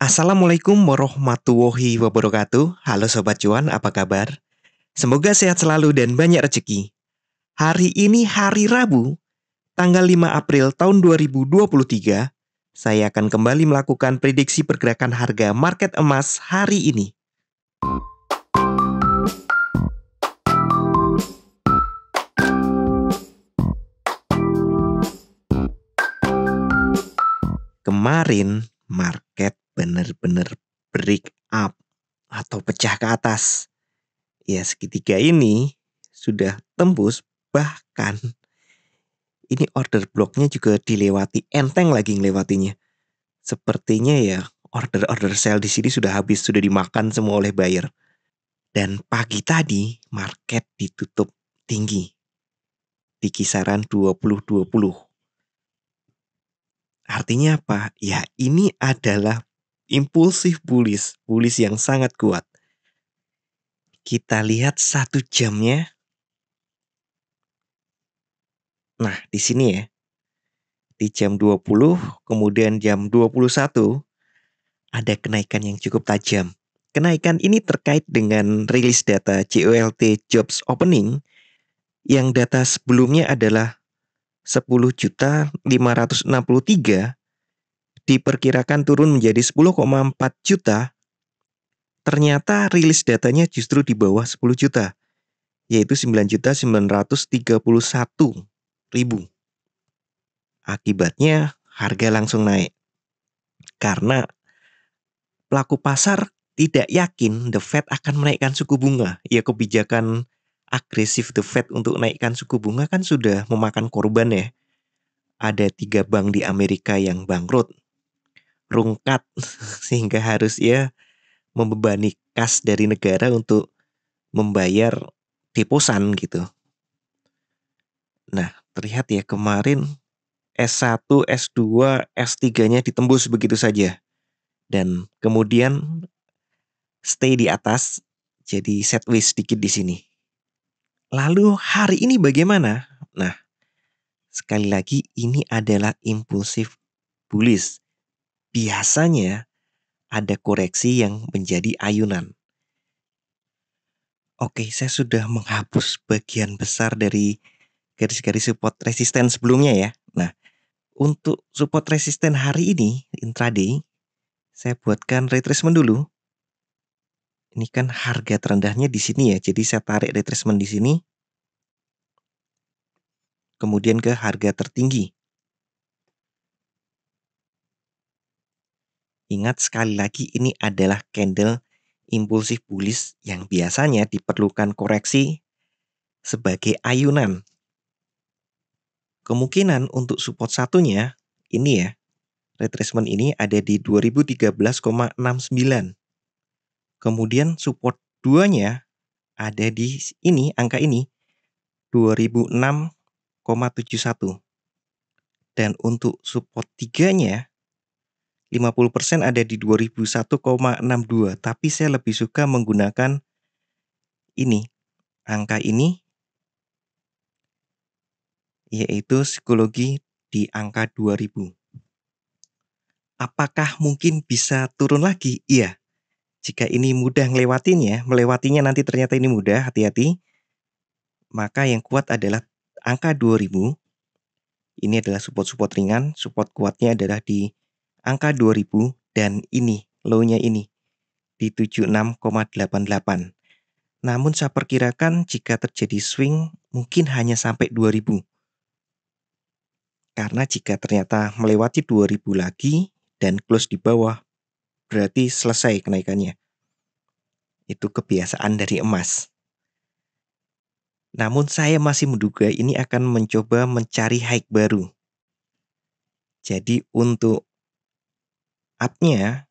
Assalamualaikum warahmatullahi wabarakatuh. Halo Sobat Cuan, apa kabar? Semoga sehat selalu dan banyak rezeki. Hari ini hari Rabu, tanggal 5 April tahun 2023. Saya akan kembali melakukan prediksi pergerakan harga market emas hari ini. Kemarin market benar-benar break up atau pecah ke atas. Ya, seketika ini sudah tembus, bahkan ini order bloknya juga dilewati, enteng lagi ngelewatinya. Sepertinya ya order-order sell di sini sudah habis, sudah dimakan semua oleh buyer. Dan pagi tadi market ditutup tinggi di kisaran 20-20. Artinya apa? Ya, ini adalah impulsif bullish yang sangat kuat. Kita lihat 1 jamnya. Nah, di sini ya. Di jam 20, kemudian jam 21 ada kenaikan yang cukup tajam. Kenaikan ini terkait dengan rilis data JOLT Jobs Opening yang data sebelumnya adalah 10.563 diperkirakan turun menjadi 10,4 juta. Ternyata rilis datanya justru di bawah 10 juta, yaitu 9.931.000. Akibatnya harga langsung naik karena pelaku pasar tidak yakin The Fed akan menaikkan suku bunga. Ya, kebijakan agresif The Fed untuk naikkan suku bunga kan sudah memakan korban ya. Ada 3 bank di Amerika yang bangkrut, rungkat, sehingga harus ya membebani kas dari negara untuk membayar deposan gitu. Nah, terlihat ya kemarin S1, S2, S3-nya ditembus begitu saja. Dan kemudian stay di atas, jadi sideways sedikit di sini. Lalu hari ini bagaimana? Nah, sekali lagi ini adalah impulsif bullish. Biasanya ada koreksi yang menjadi ayunan. Oke, saya sudah menghapus bagian besar dari garis-garis support resisten sebelumnya ya. Nah, untuk support resisten hari ini intraday, saya buatkan retracement dulu. Ini kan harga terendahnya di sini ya, jadi saya tarik retracement di sini. Kemudian ke harga tertinggi. Ingat sekali lagi ini adalah candle impulsif bullish yang biasanya diperlukan koreksi sebagai ayunan. Kemungkinan untuk support satunya ini ya, retracement ini ada di 2013,69. Kemudian support 2-nya ada di ini, angka ini 2006,71. Dan untuk support 3-nya 50% ada di 2001,62. Tapi saya lebih suka menggunakan ini, angka ini, yaitu psikologi di angka 2000. Apakah mungkin bisa turun lagi? Iya. Jika ini mudah melewatinya nanti ternyata ini mudah, hati-hati. Maka yang kuat adalah angka 2000. Ini adalah support ringan, support kuatnya adalah di angka 2000 dan ini, low-nya ini di 76,88. Namun saya perkirakan jika terjadi swing mungkin hanya sampai 2000. Karena jika ternyata melewati 2000 lagi dan close di bawah, berarti selesai kenaikannya. Itu kebiasaan dari emas. Namun saya masih menduga ini akan mencoba mencari high baru. Jadi untuk up-nya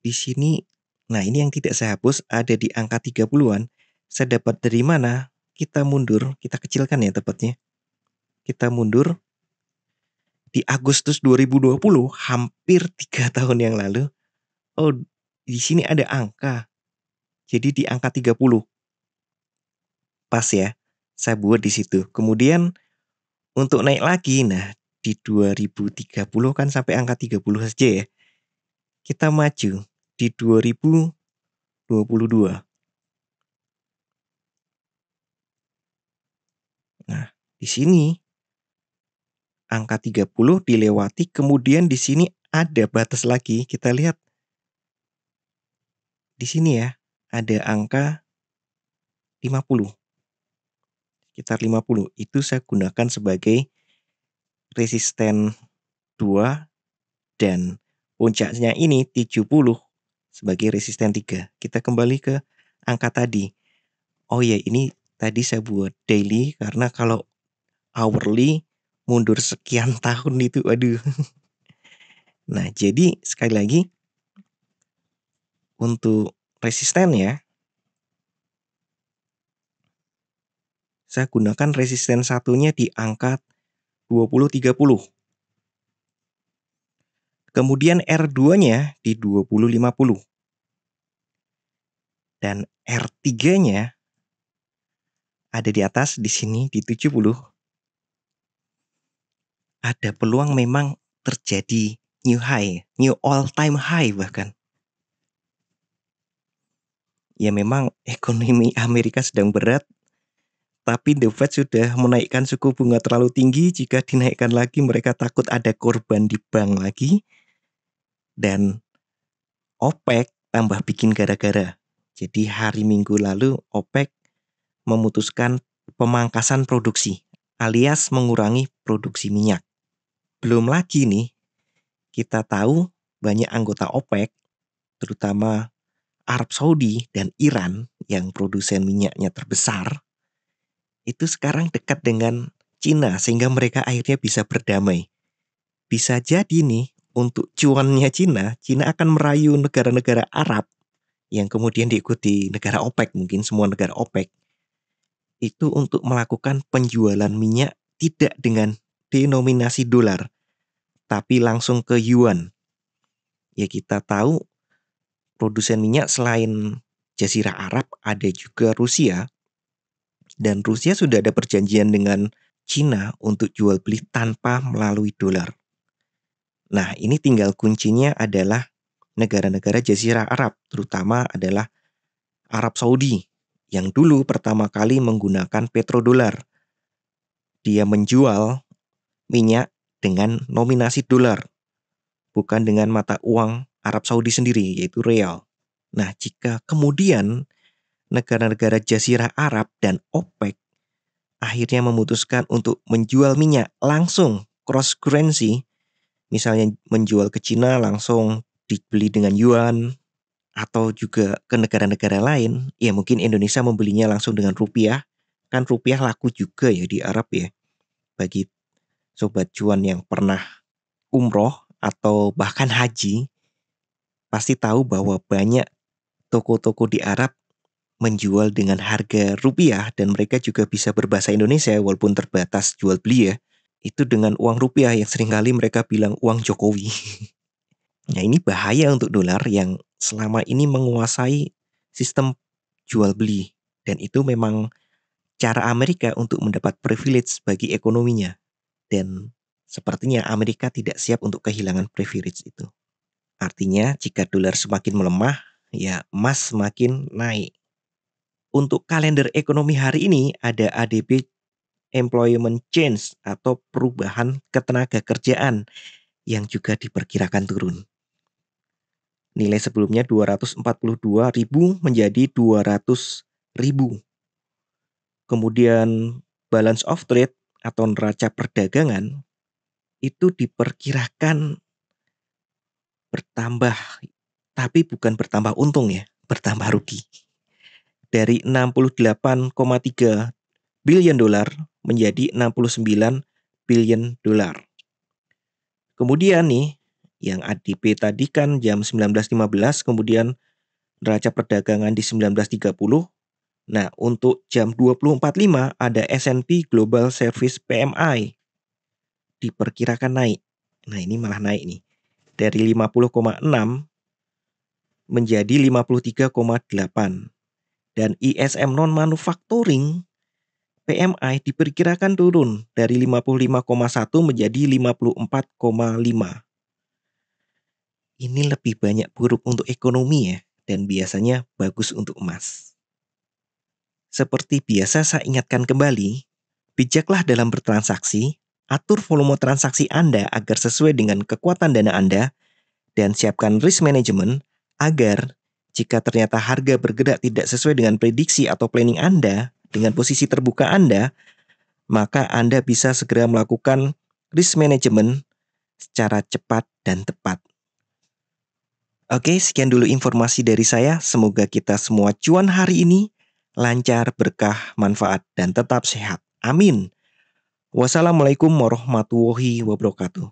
di sini, nah ini yang tidak saya hapus ada di angka 30-an. Saya dapat dari mana? Kita mundur, kita kecilkan ya tepatnya. Kita mundur di Agustus 2020, hampir 3 tahun yang lalu. Oh, di sini ada angka. Jadi di angka 30. Pas ya. Saya buat di situ. Kemudian untuk naik lagi, nah di 2030 kan sampai angka 30 saja ya. kita maju di 2022. Nah, di sini angka 30 dilewati, kemudian di sini ada batas lagi. Kita lihat di sini ya, ada angka 50. Sekitar 50. Itu saya gunakan sebagai resisten 2 dan puncaknya ini 70 sebagai resisten 3. Kita kembali ke angka tadi. Oh ya, ini tadi saya buat daily karena kalau hourly mundur sekian tahun itu, aduh. Nah, jadi sekali lagi untuk resistennya, saya gunakan resisten satunya di angka 20-30. Kemudian R2-nya di 20-50. Dan R3-nya ada di atas di sini di 70. Ada peluang memang terjadi new high, new all time high bahkan. Ya memang ekonomi Amerika sedang berat, tapi The Fed sudah menaikkan suku bunga terlalu tinggi. Jika dinaikkan lagi mereka takut ada korban di bank lagi. Dan OPEC tambah bikin gara-gara. Jadi hari Minggu lalu OPEC memutuskan pemangkasan produksi alias mengurangi produksi minyak. Belum lagi nih, kita tahu banyak anggota OPEC, terutama Arab Saudi dan Iran yang produsen minyaknya terbesar, itu sekarang dekat dengan Cina sehingga mereka akhirnya bisa berdamai. Bisa jadi nih, untuk cuannya Cina akan merayu negara-negara Arab yang kemudian diikuti negara OPEC, mungkin semua negara OPEC, itu untuk melakukan penjualan minyak tidak dengan denominasi dolar, tapi langsung ke yuan. Ya kita tahu produsen minyak selain Jazirah Arab ada juga Rusia. Dan Rusia sudah ada perjanjian dengan Cina untuk jual beli tanpa melalui dolar. Nah, ini tinggal kuncinya adalah negara-negara Jazirah Arab, terutama adalah Arab Saudi yang dulu pertama kali menggunakan petrodolar. Dia menjual minyak dengan nominasi dolar, bukan dengan mata uang Arab Saudi sendiri, yaitu real. Nah, jika kemudian negara-negara Jazirah Arab dan OPEC akhirnya memutuskan untuk menjual minyak langsung cross currency, misalnya menjual ke Cina langsung dibeli dengan yuan, atau juga ke negara-negara lain, ya mungkin Indonesia membelinya langsung dengan rupiah, kan rupiah laku juga ya di Arab ya. Bagi sobat cuan yang pernah umroh atau bahkan haji, pasti tahu bahwa banyak toko-toko di Arab menjual dengan harga rupiah dan mereka juga bisa berbahasa Indonesia walaupun terbatas jual beli ya. Itu dengan uang rupiah yang seringkali mereka bilang uang Jokowi. Nah, ini bahaya untuk dolar yang selama ini menguasai sistem jual beli, dan itu memang cara Amerika untuk mendapat privilege bagi ekonominya. Dan sepertinya Amerika tidak siap untuk kehilangan privilege itu. Artinya jika dolar semakin melemah, ya emas semakin naik. Untuk kalender ekonomi hari ini ada ADP Employment Change atau perubahan ketenaga kerjaan yang juga diperkirakan turun. Nilai sebelumnya 242.000 menjadi 200.000. Kemudian balance of trade atau neraca perdagangan itu diperkirakan bertambah, tapi bukan bertambah untung ya, bertambah rugi. Dari 68,3 billion dolar menjadi 69 billion dolar. Kemudian nih, yang ADP tadi kan jam 19.15, kemudian neraca perdagangan di 19.30. Nah, untuk jam 20.45 ada S&P Global Service PMI. Diperkirakan naik. Nah, ini malah naik nih. Dari 50,6 menjadi 53,8. Dan ISM non-manufacturing PMI diperkirakan turun dari 55,1 menjadi 54,5. ini lebih banyak buruk untuk ekonomi ya, dan biasanya bagus untuk emas. Seperti biasa saya ingatkan kembali, bijaklah dalam bertransaksi, atur volume transaksi Anda agar sesuai dengan kekuatan dana Anda, dan siapkan risk management agar jika ternyata harga bergerak tidak sesuai dengan prediksi atau planning Anda dengan posisi terbuka Anda, maka Anda bisa segera melakukan risk management secara cepat dan tepat. Oke, sekian dulu informasi dari saya. Semoga kita semua cuan hari ini lancar, berkah, manfaat, dan tetap sehat. Amin. Wassalamualaikum warahmatullahi wabarakatuh.